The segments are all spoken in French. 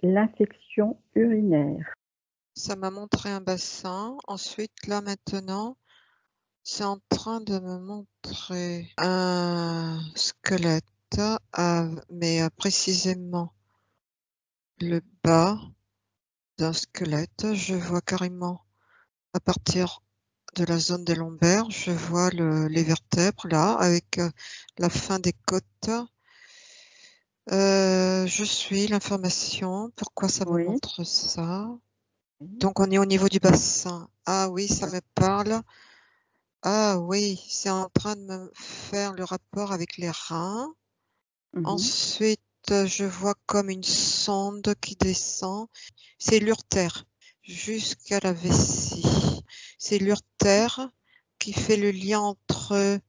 l'infection urinaire. Ça m'a montré un bassin. Ensuite, là, maintenant, c'est en train de me montrer un squelette, mais précisément le bas d'un squelette. Je vois carrément à partir de la zone des lombaires, je vois les vertèbres là, avec la fin des côtes. Je suis l'information. Pourquoi ça me Oui. montre ça? Donc, on est au niveau du bassin. Ah oui, ça me parle. Ah oui, c'est en train de me faire le rapport avec les reins. Ensuite, je vois comme une sonde qui descend. C'est l'urtère jusqu'à la vessie. C'est l'urtère qui fait le lien entre...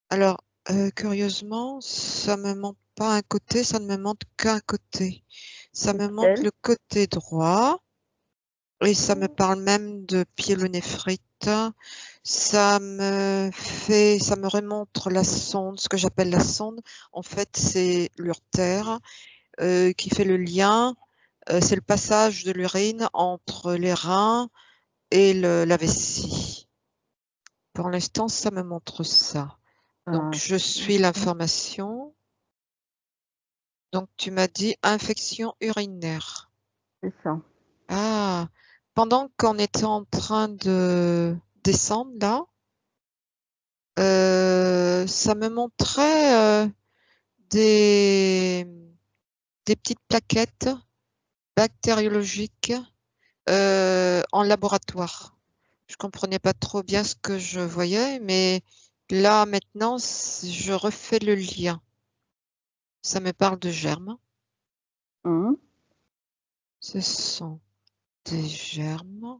Alors, curieusement, ça me montre pas un côté, ça ne me montre qu'un côté. Ça me montre Lequel? le côté droit et ça me parle même de pyélonéphrite. Ça me remonte la sonde, ce que j'appelle la sonde. En fait, c'est l'urtère qui fait le lien. C'est le passage de l'urine entre les reins et la vessie. Pour l'instant, ça me montre ça. Donc, Ah, je suis l'information. Donc, tu m'as dit infection urinaire. c'est ça. Ah, pendant qu'on était en train de descendre là, ça me montrait des, des petites plaquettes bactériologiques en laboratoire. Je comprenais pas trop bien ce que je voyais, mais là maintenant, je refais le lien. Ça me parle de germes. Hum, Ce sont des germes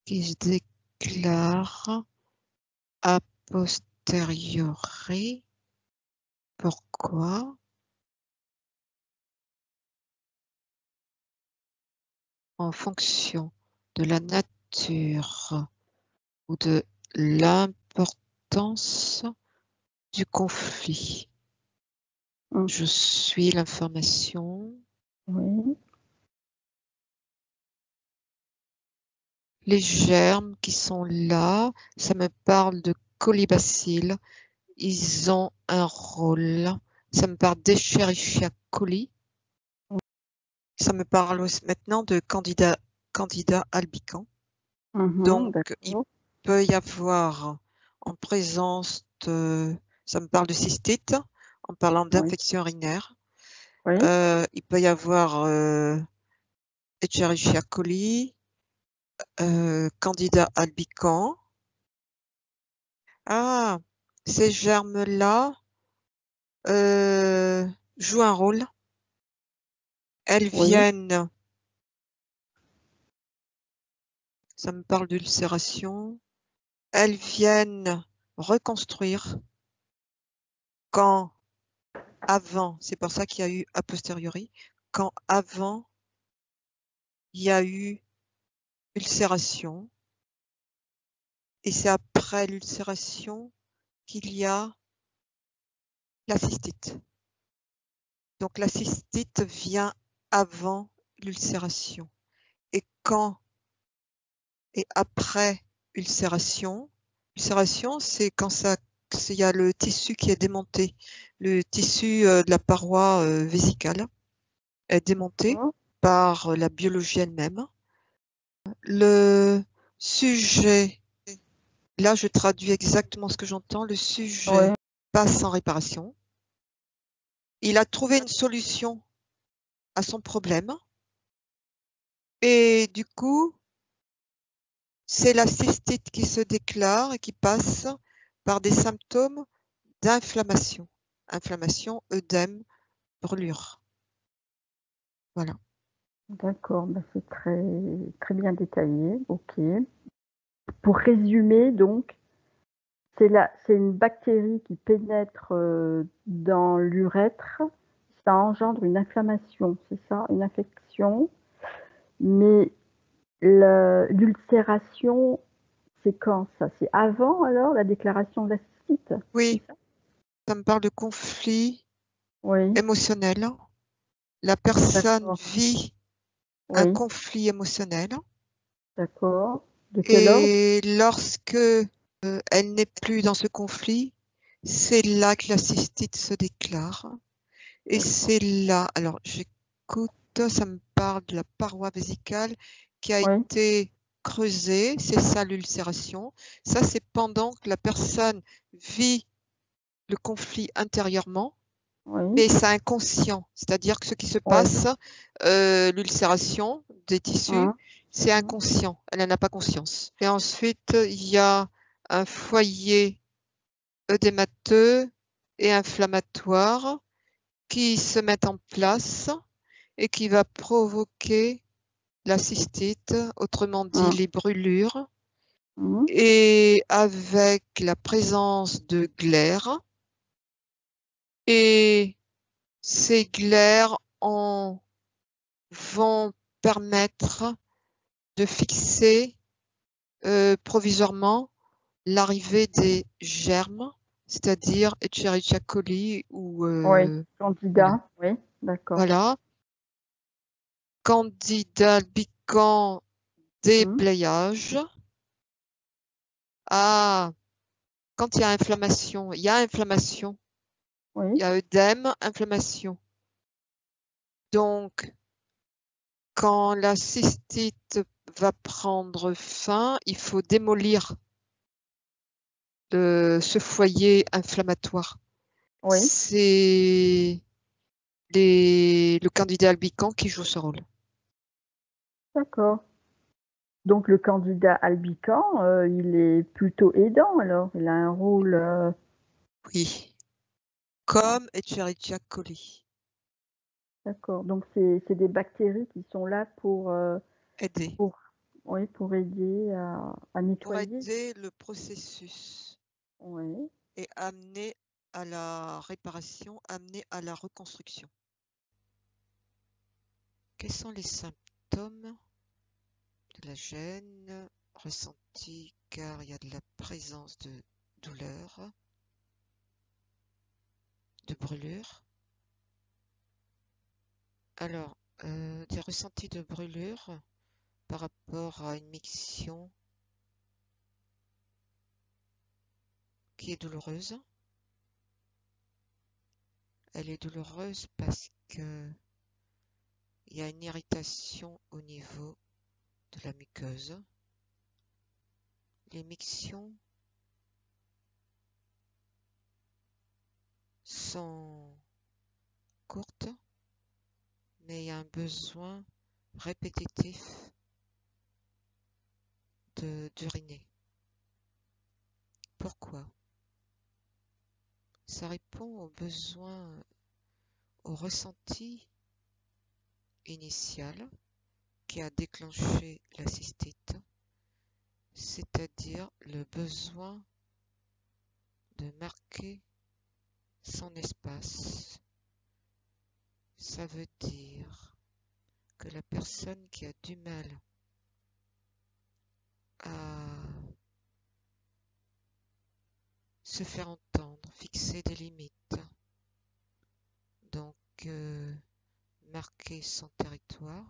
qui se déclarent a posteriori. Pourquoi? En fonction de la nature ou de l'importance du conflit. hum, Je suis l'information. Oui. Les germes qui sont là, ça me parle de colibacilles. Ils ont un rôle. Ça me parle d'Escherichia coli. Ça me parle aussi maintenant de Candida albicans. Donc, il D'accord. peut y avoir en présence de, ça me parle de cystite, en parlant Oui. d'infection urinaire. Oui. Il peut y avoir Escherichia coli, Candida albicans. Ah, ces germes-là jouent un rôle. Elles Oui. viennent, ça me parle d'ulcération, elles viennent reconstruire quand avant, c'est pour ça qu'il y a eu a posteriori, quand avant il y a eu ulcération, et c'est après l'ulcération qu'il y a la cystite. Donc la cystite vient avant l'ulcération. Et quand et après ulcération, ulcération, c'est quand il y a le tissu qui est démonté, le tissu de la paroi vésicale est démonté Hum, par la biologie elle-même. Le sujet, là je traduis exactement ce que j'entends, le Oui. sujet passe en réparation. Il a trouvé une solution à son problème et du coup, c'est la cystite qui se déclare et qui passe par des symptômes d'inflammation. Inflammation, œdème, brûlure. Voilà. D'accord. Ben, c'est très, très bien détaillé. OK. Pour résumer, donc, c'est une bactérie qui pénètre dans l'urètre. Ça engendre une inflammation, c'est ça, une infection. Mais l'ulcération, c'est quand ça? C'est avant alors la déclaration de la cystite? C'est Oui, ça? ça me parle de conflit Oui. émotionnel. La personne D'accord. vit un Oui, conflit émotionnel d'accord. De quel ordre? et lorsque elle n'est plus dans ce conflit, c'est là que la cystite se déclare. Et D'accord. c'est là, alors j'écoute, ça me parle de la paroi vésicale qui a Oui, été creusée, c'est ça l'ulcération. Ça, c'est pendant que la personne vit le conflit intérieurement, oui, mais c'est inconscient. C'est-à-dire que ce qui se oui. passe, l'ulcération des tissus, Hein, c'est hein, inconscient. Elle n'en a pas conscience. Et ensuite, il y a un foyer œdémateux et inflammatoire qui se mettent en place et qui va provoquer la cystite, autrement dit hein, les brûlures, hein. et avec la présence de glaires. Et ces glaires vont permettre de fixer provisoirement l'arrivée des germes, c'est-à-dire Escherichia coli ou Oui, voilà. candidat. Oui, d'accord. Voilà. Candida albicans Hein, déblayage. Ah, quand il y a inflammation, il y a inflammation. Il oui, y a œdème, inflammation. Donc, quand la cystite va prendre fin, il faut démolir ce foyer inflammatoire. oui, C'est le candidat albicans qui joue ce rôle. d'accord. Donc le candidat albican, il est plutôt aidant alors. Il a un rôle. Oui, Ah, comme Escherichia coli. d'accord. Donc c'est des bactéries qui sont là Aider. pour, oui, pour aider à Pour nettoyer. aider le processus Oui, et amener à la réparation, amener à la reconstruction. Quels sont les symptômes de la gêne ressentie car il y a de la présence de douleur, de brûlure? Alors, des ressentis de brûlure par rapport à une miction qui est douloureuse. Elle est douloureuse parce que il y a une irritation au niveau de la muqueuse. Les mictions sont courtes, mais il y a un besoin répétitif d'uriner. Pourquoi? Ça répond au besoin, au ressenti initial qui a déclenché la cystite, c'est-à-dire le besoin de marquer son espace. Ça veut dire que la personne qui a du mal à se faire entendre, fixer des limites, donc marquer son territoire,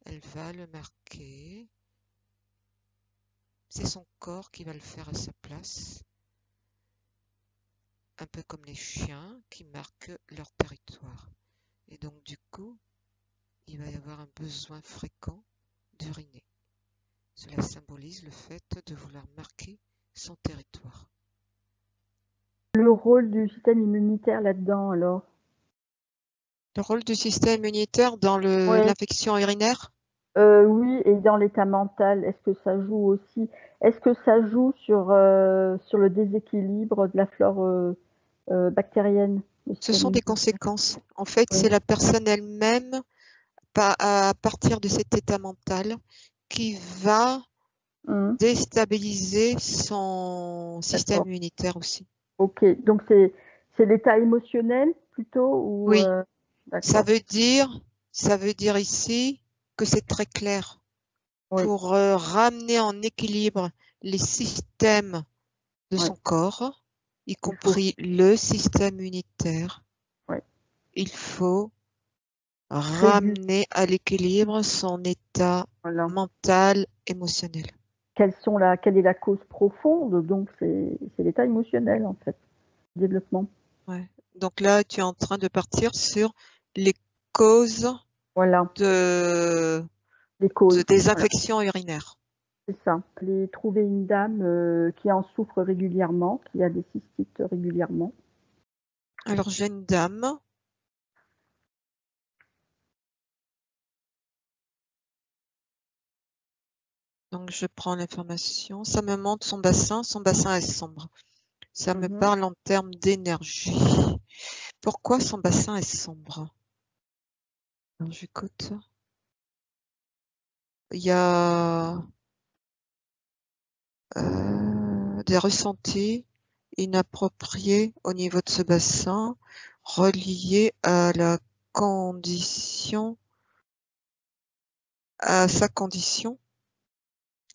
elle va le marquer. C'est son corps qui va le faire à sa place, un peu comme les chiens qui marquent leur territoire. Et donc du coup, il va y avoir un besoin fréquent d'uriner. Cela symbolise le fait de vouloir marquer son territoire. le rôle du système immunitaire là-dedans alors. Le rôle du système immunitaire dans Oui, l'infection urinaire? oui, et dans l'état mental, est-ce que ça joue aussi? Est-ce que ça joue sur le déséquilibre de la flore bactérienne, le Ce système sont des immunitaire? conséquences. En fait, Oui. c'est la personne elle-même, à partir de cet état mental, qui va Mmh. déstabiliser son système D'accord. immunitaire aussi. Ok. Donc c'est l'état émotionnel plutôt ou Oui, ça d'accord. veut dire, ça veut dire ici que c'est très clair. Oui, Pour ramener en équilibre les systèmes de oui. son corps, y Il faut. compris le système immunitaire, Oui. il faut ramener à l'équilibre son état Voilà. mental, émotionnel. Quelle est la cause profonde? Donc, c'est l'état émotionnel, en fait, développement. Ouais. Donc là, tu es en train de partir sur les causes Voilà, les causes. des Voilà, infections urinaires. c'est ça. J'ai trouvé une dame qui en souffre régulièrement, qui a des cystites régulièrement. Alors, j'ai une dame. Donc, je prends l'information. Ça me montre son bassin. Son bassin est sombre. Ça me parle en termes d'énergie. Pourquoi son bassin est sombre? Alors, j'écoute. Il y a des ressentis inappropriés au niveau de ce bassin reliés à sa condition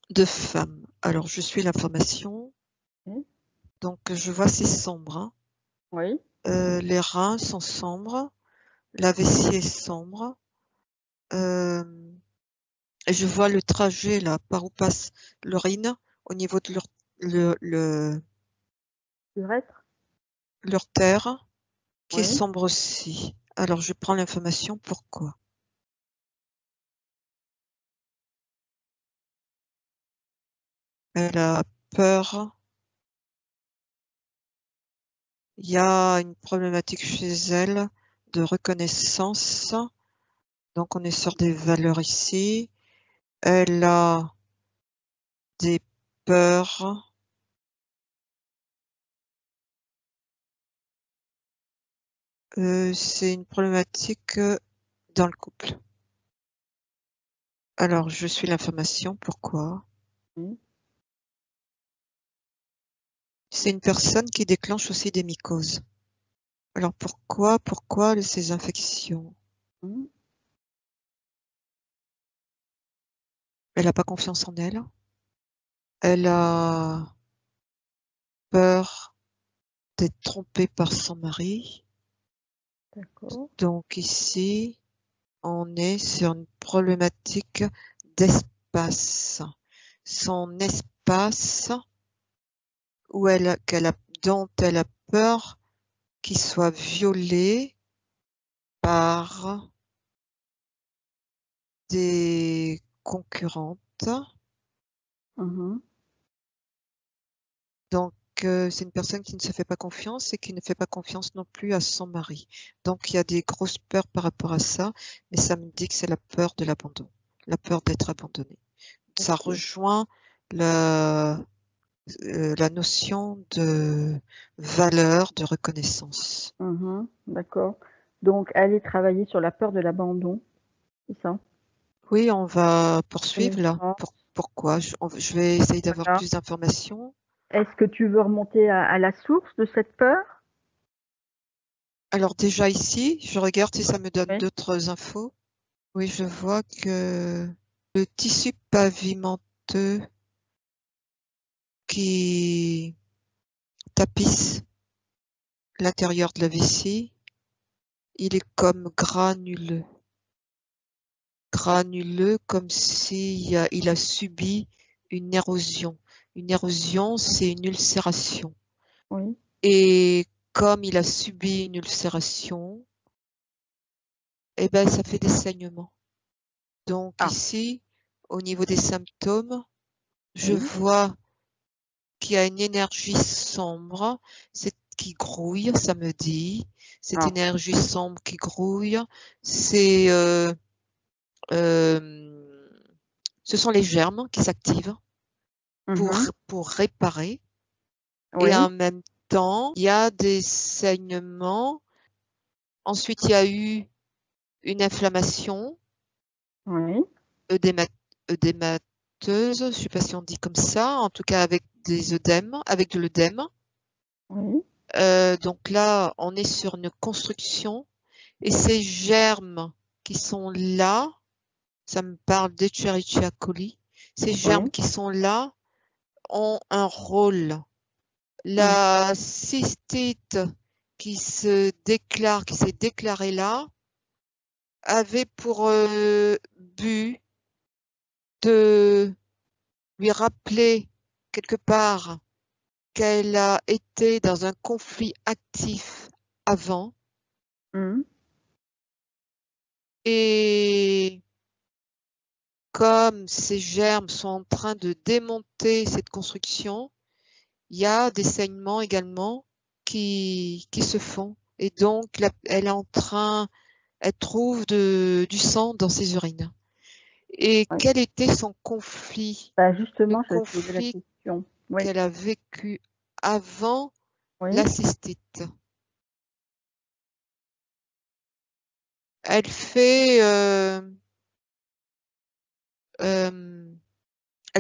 de femme. Alors, je suis l'information. Oui. Donc, je vois c'est sombre. Hein. Oui. Les reins sont sombres. La vessie est sombre. Et je vois le trajet là, par où passe l'urine, au niveau de l'urtère, qui est Oui. sombre aussi. Alors, je prends l'information. Pourquoi? Elle a peur. Il y a une problématique chez elle de reconnaissance. Donc, on est sur des valeurs ici. Elle a des peurs. C'est une problématique dans le couple. Alors, je suis l'information. Pourquoi? Oui. C'est une personne qui déclenche aussi des mycoses. Alors, pourquoi ces infections? Oui. Elle n'a pas confiance en elle. Elle a peur d'être trompée par son mari. D'accord. Donc ici, on est sur une problématique d'espace. Son espace dont elle a peur qu'il soit violé par des concurrentes. Donc, c'est une personne qui ne se fait pas confiance et qui ne fait pas confiance non plus à son mari. Donc, il y a des grosses peurs par rapport à ça, mais ça me dit que c'est la peur de l'abandon, la peur d'être abandonné. Ça Ok. rejoint la notion de valeur, de reconnaissance. D'accord. Donc, aller travailler sur la peur de l'abandon, c'est ça? Oui, on va poursuivre là. Connaissance. Pourquoi? Je vais essayer d'avoir Voilà. plus d'informations. Est-ce que tu veux remonter à la source de cette peur? Alors déjà ici, je regarde si ça me donne Oui. d'autres infos. Oui, je vois que le tissu pavimenteux qui tapisse l'intérieur de la vessie, il est comme granuleux. Granuleux comme s'il il a subi une érosion. Une érosion, c'est une ulcération. Oui. Et comme il a subi une ulcération, eh ben, ça fait des saignements. Donc Ah. ici, au niveau des symptômes, je Oui. vois qu'il y a une énergie sombre, qui grouille, ça me dit. Cette Ah. énergie sombre qui grouille, c'est, ce sont les germes qui s'activent pour réparer. Et Oui. en même temps, il y a des saignements. Ensuite, il y a eu une inflammation Oui. œdémateuse, je ne sais pas si on dit comme ça, en tout cas avec des œdèmes, avec de l'œdème. Oui. Donc là, on est sur une construction et ces germes qui sont là, ça me parle d'Escherichia coli, ces germes Oui. qui sont là ont un rôle. Mmh. La cystite qui s'est déclarée là, avait pour but de lui rappeler quelque part qu'elle a été dans un conflit actif avant et comme ces germes sont en train de démonter cette construction, il y a des saignements également qui se font. Et donc, elle est en train, elle trouve du sang dans ses urines. Et Oui. quel était son conflit? Bah, Le justement, je vais te poser la conflit question. Oui. qu'elle a vécu avant Oui. la cystite. Elle fait, elle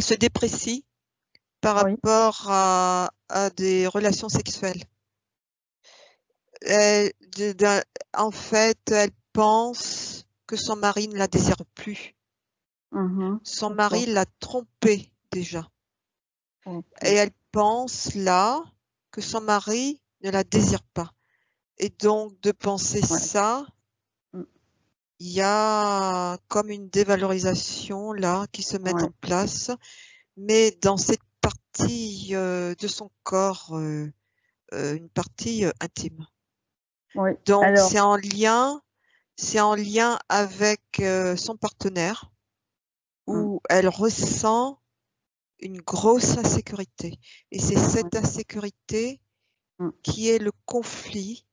se déprécie par Oui. rapport à des relations sexuelles. En fait, elle pense que son mari ne la désire plus. Son mari l'a trompée déjà. Et elle pense là que son mari ne la désire pas. Et donc, de penser ça, il y a comme une dévalorisation là qui se met en place, mais dans cette partie de son corps, une partie intime. Donc, c'est en lien avec son partenaire où elle ressent une grosse insécurité. Et c'est cette insécurité qui est le conflit.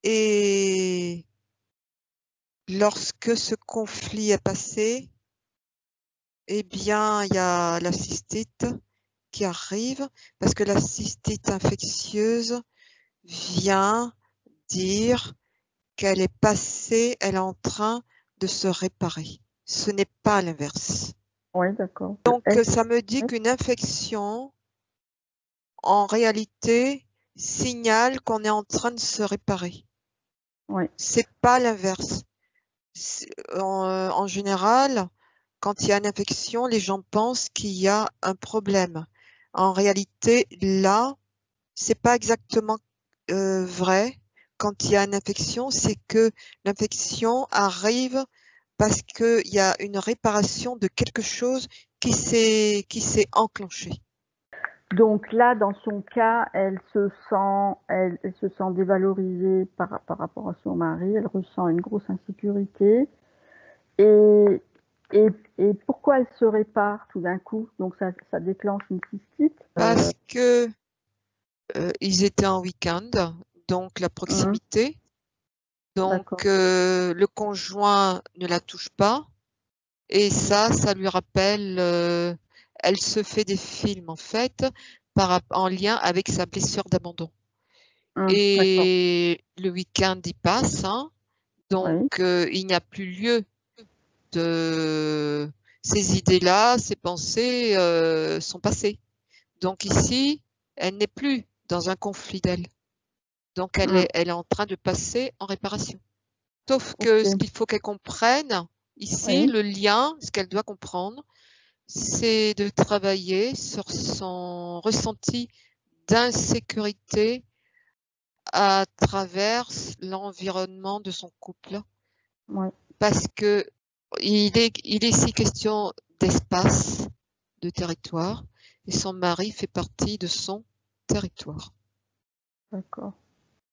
Et lorsque ce conflit est passé, eh bien, il y a la cystite qui arrive parce que la cystite infectieuse vient dire qu'elle est passée, elle est en train de se réparer. Ce n'est pas l'inverse. Oui, d'accord. Donc, ça me dit qu'une infection, en réalité, signale qu'on est en train de se réparer. C'est pas l'inverse. En général, quand il y a une infection, les gens pensent qu'il y a un problème. En réalité, là, c'est pas exactement vrai. Quand il y a une infection, c'est que l'infection arrive parce qu'il y a une réparation de quelque chose qui s'est enclenché. Donc là, dans son cas, elle se sent dévalorisée par rapport à son mari, elle ressent une grosse insécurité. Et pourquoi elle se répare tout d'un coup? Donc ça déclenche une cystite? Parce que ils étaient en week-end, donc la proximité. Donc le conjoint ne la touche pas. Et ça lui rappelle, elle se fait des films en fait en lien avec sa blessure d'abandon. Et le week-end y passe, hein, donc il n'y a plus lieu de ces idées-là, ces pensées sont passées. Donc ici, elle n'est plus dans un conflit d'elle. Donc elle est en train de passer en réparation. Sauf que ce qu'il faut qu'elle comprenne ici, le lien, ce qu'elle doit comprendre, c'est de travailler sur son ressenti d'insécurité à travers l'environnement de son couple. Parce que il est ici question d'espace, de territoire, et son mari fait partie de son territoire. D'accord.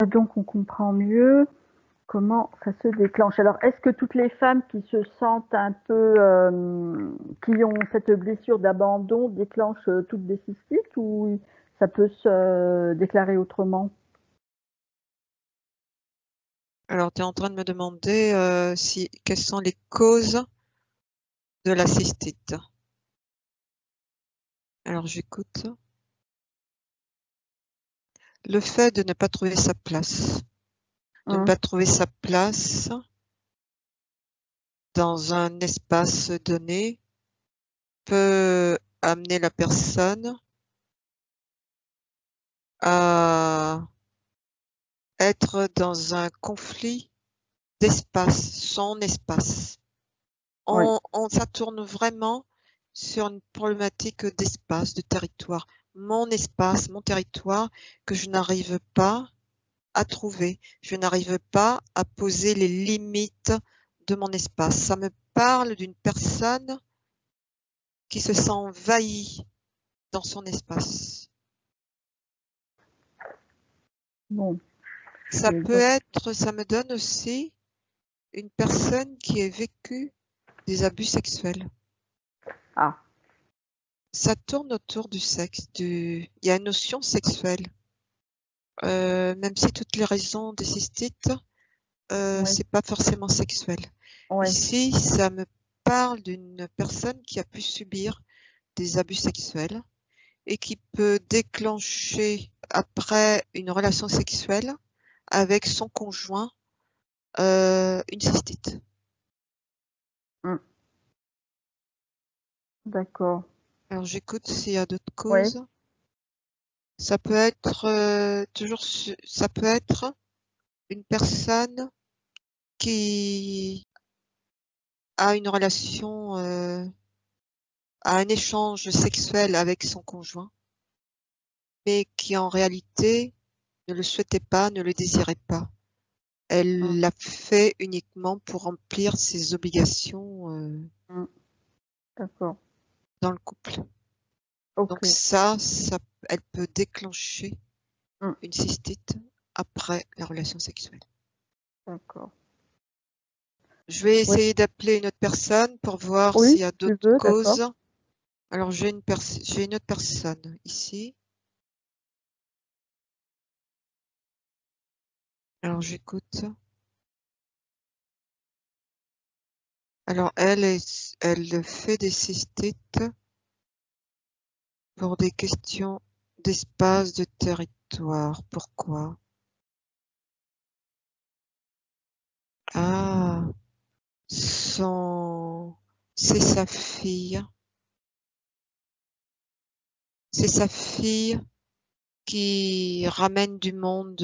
Donc on comprend mieux comment ça se déclenche. Alors, est-ce que toutes les femmes qui se sentent un peu, qui ont cette blessure d'abandon déclenchent toutes des cystites ou ça peut se déclarer autrement? Alors, tu es en train de me demander quelles sont les causes de la cystite. Alors, j'écoute. Le fait de ne pas trouver sa place. De ne pas trouver sa place dans un espace donné peut amener la personne à être dans un conflit d'espace, son espace. Ça tourne vraiment sur une problématique d'espace, de territoire. Mon espace, mon territoire que je n'arrive pas à trouver. Je n'arrive pas à poser les limites de mon espace. Ça me parle d'une personne qui se sent envahie dans son espace. Bon. Ça Et peut donc, être, ça me donne aussi une personne qui a vécu des abus sexuels. ah, Ça tourne autour du sexe, il y a une notion sexuelle. Même si toutes les raisons des cystites, oui, c'est pas forcément sexuel. oui, Ici, ça me parle d'une personne qui a pu subir des abus sexuels et qui peut déclencher après une relation sexuelle avec son conjoint une cystite. d'accord. Alors j'écoute s'il y a d'autres Oui, causes. Ça peut être ça peut être une personne qui a une relation, a un échange sexuel avec son conjoint, mais qui en réalité ne le souhaitait pas, ne le désirait pas. Elle l'a fait uniquement pour remplir ses obligations d'accord. dans le couple. Ok. Donc elle peut déclencher Mm, une cystite après la relation sexuelle. d'accord. Je vais Oui, essayer d'appeler une autre personne pour voir oui, s'il y a si tu d'autres veux, d'accord. causes. Alors j'ai une autre personne ici. Alors j'écoute. Alors elle fait des cystites pour des questions d'espace, de territoire. Pourquoi? Ah, c'est sa fille. C'est sa fille qui ramène du monde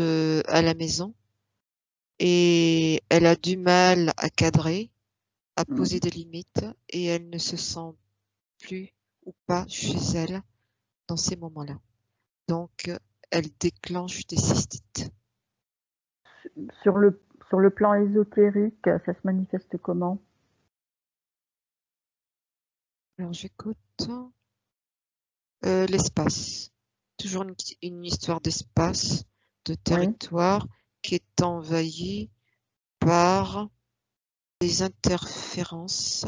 à la maison et elle a du mal à cadrer, à poser Mm. des limites et elle ne se sent plus ou pas chez elle dans ces moments-là. Donc, elle déclenche des cystites. Sur le, sur le plan ésotérique, ça se manifeste comment? Alors, j'écoute l'espace. Toujours une histoire d'espace, de Oui, territoire qui est envahi par des interférences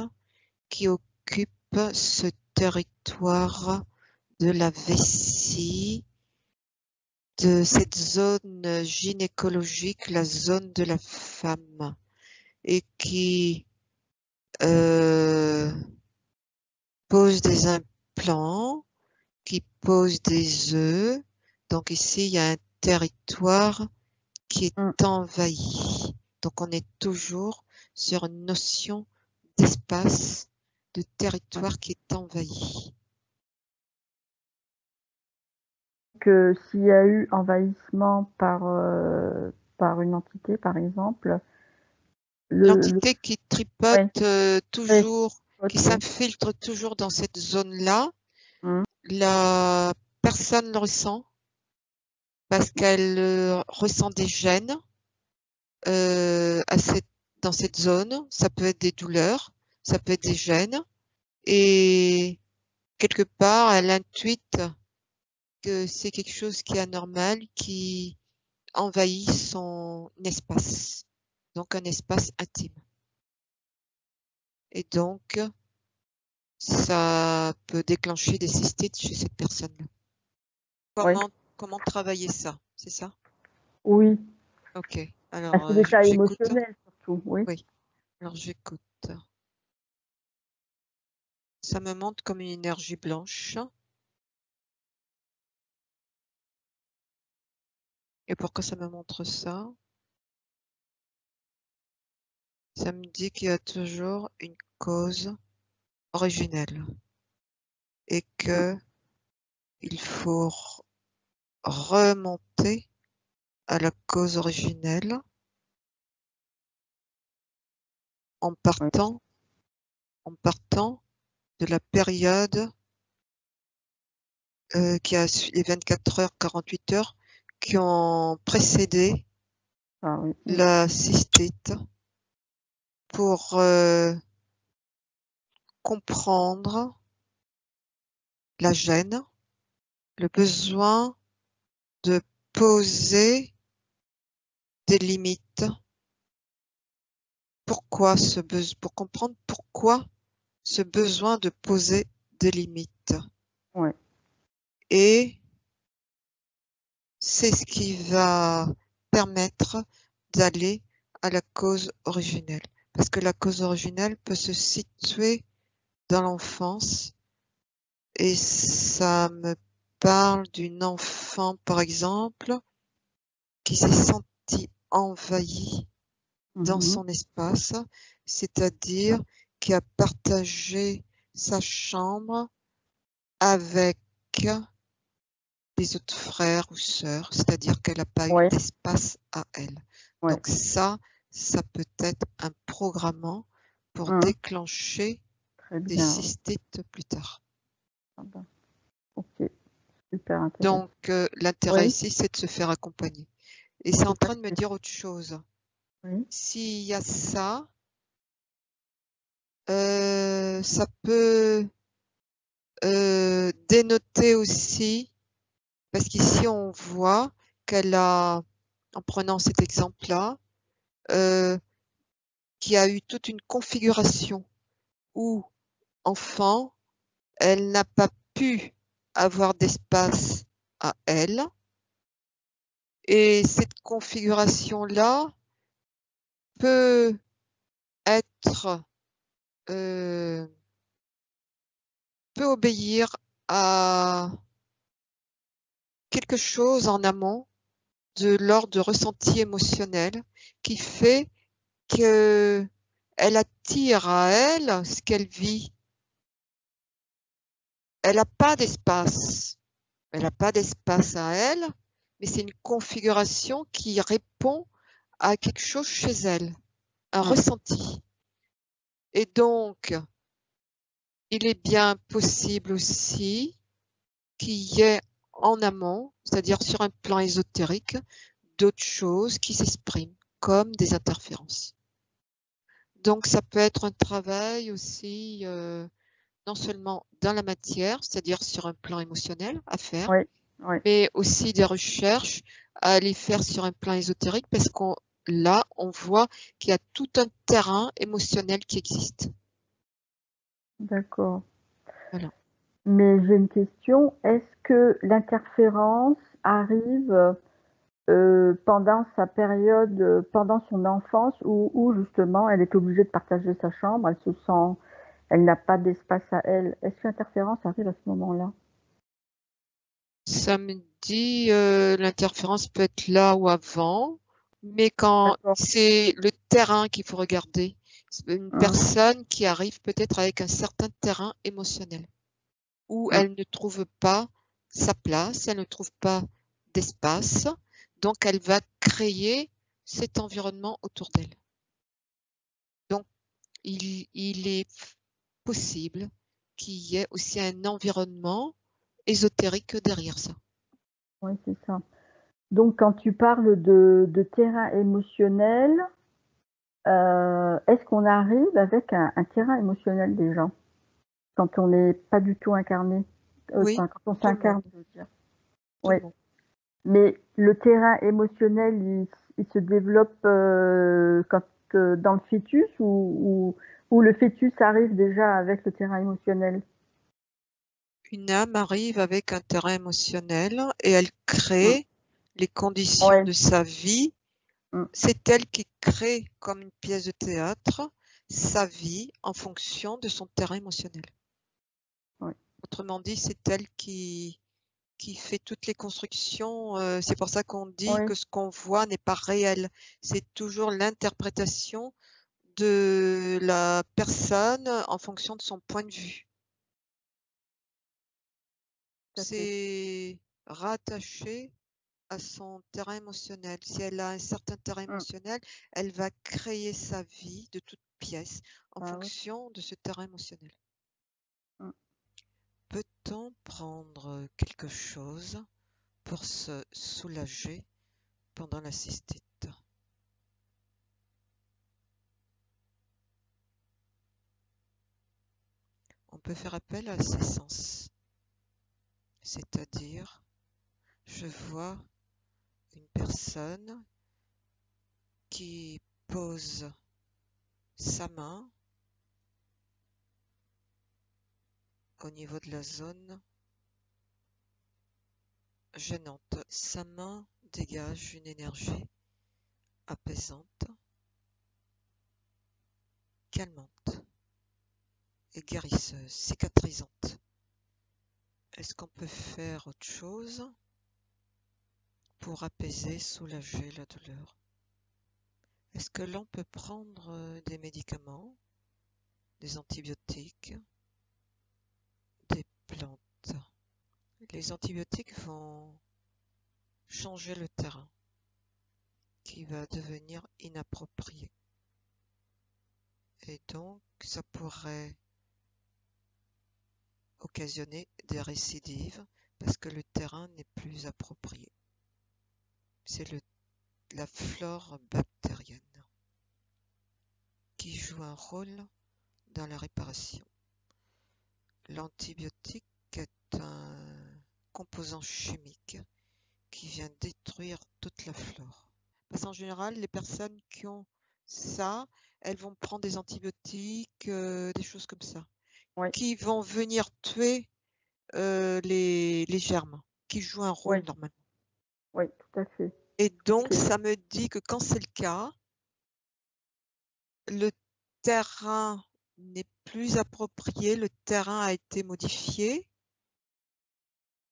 qui occupent ce territoire de la vessie, de cette zone gynécologique, la zone de la femme, et qui pose des implants, qui pose des œufs. Donc ici, il y a un territoire qui mm. est envahi. Donc on est toujours sur une notion d'espace, de territoire qui est envahi. Que s'il y a eu envahissement par une entité, par exemple, le L'entité qui ouais, tripote ouais, toujours, qui ouais. s'infiltre toujours dans cette zone-là, Mm. la personne le ressent parce qu'elle ressent des gènes à dans cette zone. Ça peut être des douleurs, ça peut être des gènes. Et quelque part, elle intuite que c'est quelque chose qui est anormal, qui envahit son espace. Donc un espace intime. Et donc, ça peut déclencher des cystites chez cette personne-là. Ouais. Comment travailler ça? C'est ça? Oui, Ok. Alors, c'est l'état j'écoute. émotionnel surtout, oui. Oui. Alors, j'écoute. Ça me montre comme une énergie blanche. Et pourquoi ça me montre ça? Ça me dit qu'il y a toujours une cause originelle et Mm. que il faut remonter à la cause originelle en Oui. partant, en partant de la période qui a les 24 heures, 48 heures qui ont précédé Ah oui. Mm. la cystite pour comprendre la gêne, le besoin de poser des limites. Pourquoi pour comprendre pourquoi ce besoin de poser des limites. Ouais. Et c'est ce qui va permettre d'aller à la cause originelle. Parce que la cause originelle peut se situer dans l'enfance. Et ça me parle d'une enfant, par exemple, qui s'est sentie envahie dans son espace, c'est-à-dire qui a partagé sa chambre avec les autres frères ou sœurs, c'est-à-dire qu'elle n'a pas eu Ouais. d'espace à elle. Ouais. Donc ça peut être un programmant pour déclencher Très des bien. cystites plus tard. Ah ben, ok, super intéressant. Donc l'intérêt Oui. ici, c'est de se faire accompagner. Et c'est en Tout à train de me fait. dire autre chose. Oui. S'il y a ça, ça peut dénoter aussi, parce qu'ici on voit qu'elle a, en prenant cet exemple-là, qu'il y a eu toute une configuration où, enfant, elle n'a pas pu avoir d'espace à elle. Et cette configuration-là peut être peut obéir à quelque chose en amont de l'ordre de ressenti émotionnel qui fait que elle attire à elle ce qu'elle vit. Elle n'a pas d'espace. Elle n'a pas d'espace à elle, mais c'est une configuration qui répond à quelque chose chez elle, un ressenti. Et donc, il est bien possible aussi qu'il y ait en amont, c'est-à-dire sur un plan ésotérique, d'autres choses qui s'expriment, comme des interférences. Donc, ça peut être un travail aussi, non seulement dans la matière, c'est-à-dire sur un plan émotionnel à faire, Oui. Oui. mais aussi des recherches à aller faire sur un plan ésotérique, parce qu'on là, on voit qu'il y a tout un terrain émotionnel qui existe. D'accord. Voilà. Mais j'ai une question. Est-ce que l'interférence arrive pendant sa période, pendant son enfance, où justement elle est obligée de partager sa chambre, elle n'a pas d'espace à elle. Est-ce que l'interférence arrive à ce moment-là? Ça me dit, l'interférence peut être là ou avant, mais quand c'est le terrain qu'il faut regarder, c'est une personne qui arrive peut-être avec un certain terrain émotionnel, où elle ne trouve pas sa place, elle ne trouve pas d'espace, donc elle va créer cet environnement autour d'elle. Donc, il est possible qu'il y ait aussi un environnement ésotérique derrière ça. Oui, c'est ça. Donc, quand tu parles de terrain émotionnel, est-ce qu'on arrive avec un terrain émotionnel déjà? Quand on n'est pas du tout incarné? Oui, Enfin, quand on tout le s'incarne, monde. je veux dire. Tout le Oui. monde. Mais le terrain émotionnel, il se développe dans le fœtus ou le fœtus arrive déjà avec le terrain émotionnel? Une âme arrive avec un terrain émotionnel et elle crée les conditions Ouais. de sa vie. C'est elle qui crée, comme une pièce de théâtre, sa vie en fonction de son terrain émotionnel. Ouais. Autrement dit, c'est elle qui fait toutes les constructions. C'est pour ça qu'on dit Oui. que ce qu'on voit n'est pas réel. C'est toujours l'interprétation de la personne en fonction de son point de vue. C'est rattaché à son terrain émotionnel. Si elle a un certain terrain émotionnel, elle va créer sa vie de toute pièce en fonction de ce terrain émotionnel. Peut-on prendre quelque chose pour se soulager pendant la cystite? peut faire appel à ses sens. C'est-à-dire, je vois une personne qui pose sa main au niveau de la zone gênante. Sa main dégage une énergie apaisante, calmante et guérisseuse, cicatrisante. Est-ce qu'on peut faire autre chose pour apaiser, soulager la douleur? Est-ce que l'on peut prendre des médicaments, des antibiotiques, des plantes? Les antibiotiques vont changer le terrain qui va devenir inapproprié. Et donc, ça pourrait occasionner des récidives parce que le terrain n'est plus approprié. C'est la flore bactérienne qui joue un rôle dans la réparation. L'antibiotique est un composant chimique qui vient détruire toute la flore. Parce qu'en général, les personnes qui ont ça, elles vont prendre des antibiotiques, des choses comme ça, Oui, qui vont venir tuer les germes, qui jouent un rôle oui, normalement. oui, tout à fait. Et donc, Ok. ça me dit que quand c'est le cas, le terrain n'est plus approprié, le terrain a été modifié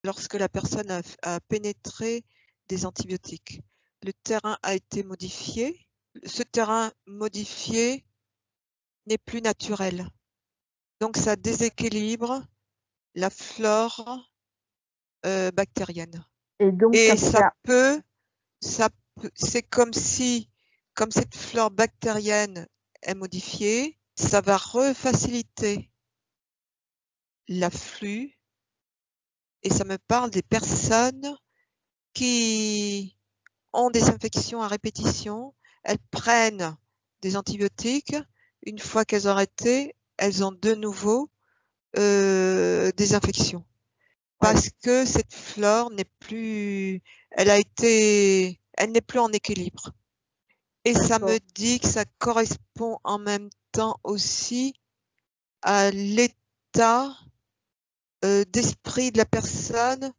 lorsque la personne a pénétré des antibiotiques. Le terrain a été modifié. Ce terrain modifié n'est plus naturel. Donc, ça déséquilibre la flore bactérienne. Et donc, Et quand il y a... c'est comme si, comme cette flore bactérienne est modifiée, ça va refaciliter l'afflux. Et ça me parle des personnes qui ont des infections à répétition. Elles prennent des antibiotiques. Une fois qu'elles ont arrêté, elles ont de nouveau des infections. Ouais, Parce que cette flore n'est plus, elle n'est plus en équilibre. Et ça me d'accord. dit que ça correspond en même temps aussi à l'état d'esprit de la personne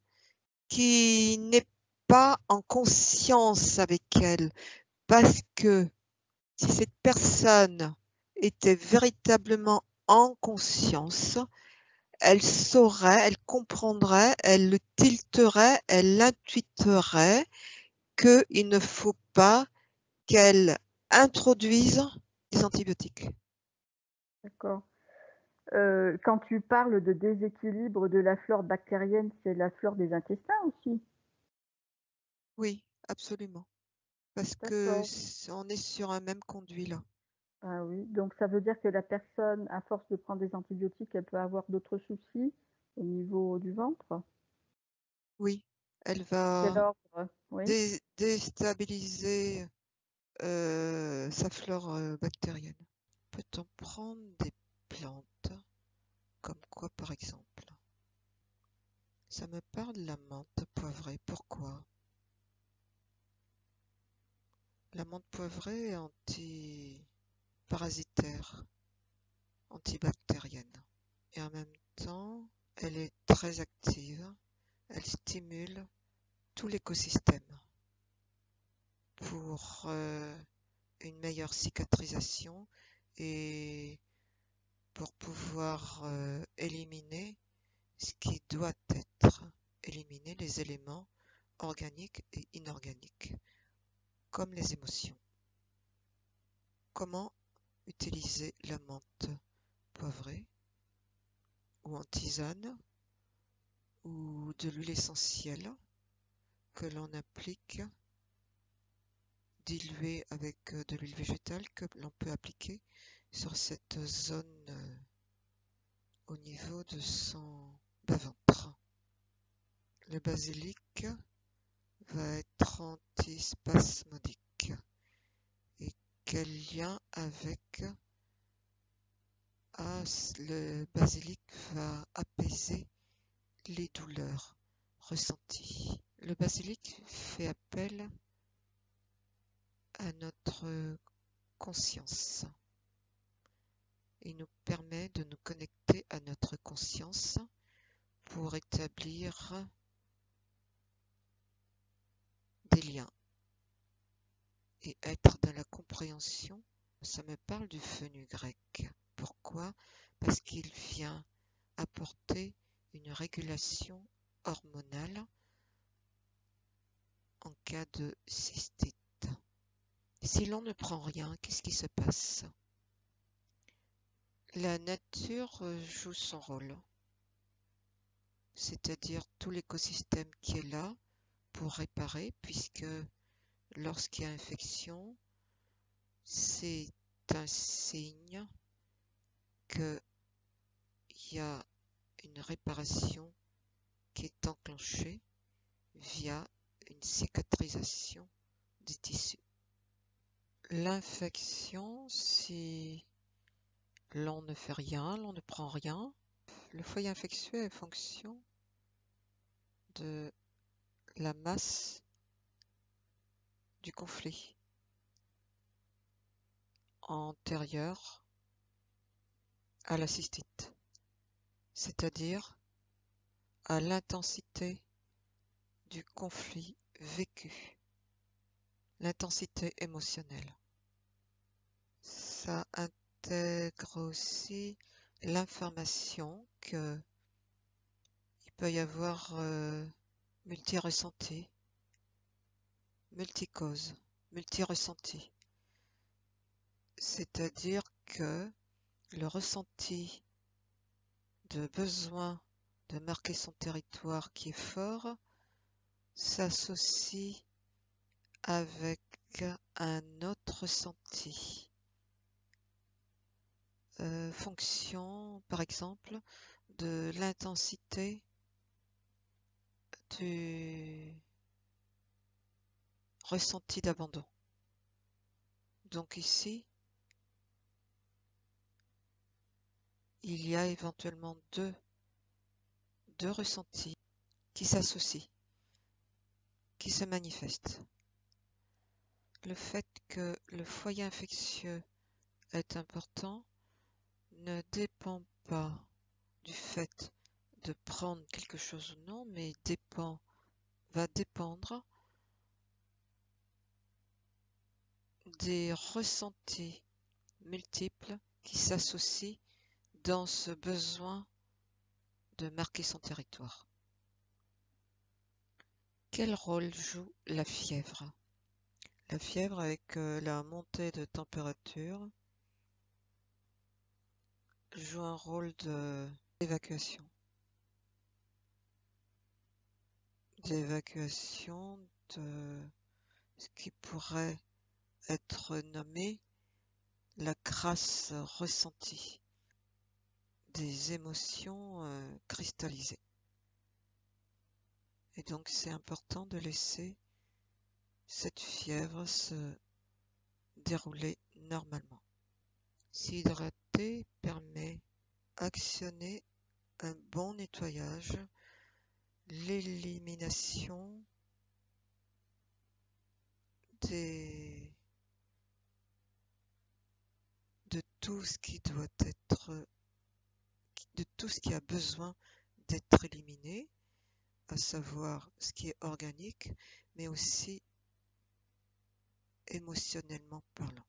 qui n'est pas en conscience avec elle. Parce que si cette personne était véritablement en conscience, elle saurait, elle comprendrait, elle le tilterait, elle intuiterait qu'il ne faut pas qu'elle introduise des antibiotiques. D'accord. Quand tu parles de déséquilibre de la flore bactérienne, c'est la flore des intestins aussi? Oui, absolument. Parce que D'accord. on est sur un même conduit là. Ah oui, donc ça veut dire que la personne, à force de prendre des antibiotiques, elle peut avoir d'autres soucis au niveau du ventre? Oui, elle Quel va ordre? Oui, déstabiliser sa flore bactérienne. Peut-on prendre des plantes comme quoi par exemple? Ça me parle de la menthe poivrée. Pourquoi? La menthe poivrée est anti-parasitaire, antibactérienne. Et en même temps, elle est très active. Elle stimule tout l'écosystème pour une meilleure cicatrisation et pour pouvoir éliminer ce qui doit être éliminé, les éléments organiques et inorganiques, comme les émotions. Comment utiliser la menthe poivrée ou en tisane ou de l'huile essentielle que l'on applique diluée avec de l'huile végétale que l'on peut appliquer sur cette zone au niveau de son bas-ventre. Le basilic va être antispasmodique. Et quel lien avec le basilic va apaiser les douleurs ressenties. Le basilic fait appel à notre conscience. Il nous permet de nous connecter à notre conscience pour établir des liens et être dans la compréhension. Ça me parle du fenugrec. Pourquoi? Parce qu'il vient apporter une régulation hormonale en cas de cystite. Si l'on ne prend rien, qu'est-ce qui se passe? La nature joue son rôle, c'est-à-dire tout l'écosystème qui est là pour réparer, puisque lorsqu'il y a infection, c'est un signe qu'il y a une réparation qui est enclenchée via une cicatrisation des tissus. L'infection, si l'on ne fait rien, l'on ne prend rien, le foyer infectieux est fonction de la masse du conflit antérieur à la cystite, c'est-à-dire à l'intensité du conflit vécu, l'intensité émotionnelle. Ça intègre aussi l'information que il peut y avoir multi-ressenti, multi-cause, multi-ressenti. C'est-à-dire que le ressenti de besoin de marquer son territoire qui est fort s'associe avec un autre ressenti. Fonction, par exemple, de l'intensité du ressenti d'abandon. Donc ici, il y a éventuellement deux ressentis qui s'associent, qui se manifestent. Le fait que le foyer infectieux est important ne dépend pas du fait de prendre quelque chose ou non, mais va dépendre des ressentis multiples qui s'associent dans ce besoin de marquer son territoire. Quel rôle joue la fièvre? La fièvre, avec la montée de température, joue un rôle d'évacuation. D'évacuation de ce qui pourrait être nommé la crasse ressentie, des émotions cristallisées. Et donc c'est important de laisser cette fièvre se dérouler normalement. S'hydrater permet d'actionner un bon nettoyage, l'élimination de tout ce qui doit être, de tout ce qui a besoin d'être éliminé, à savoir ce qui est organique, mais aussi émotionnellement parlant.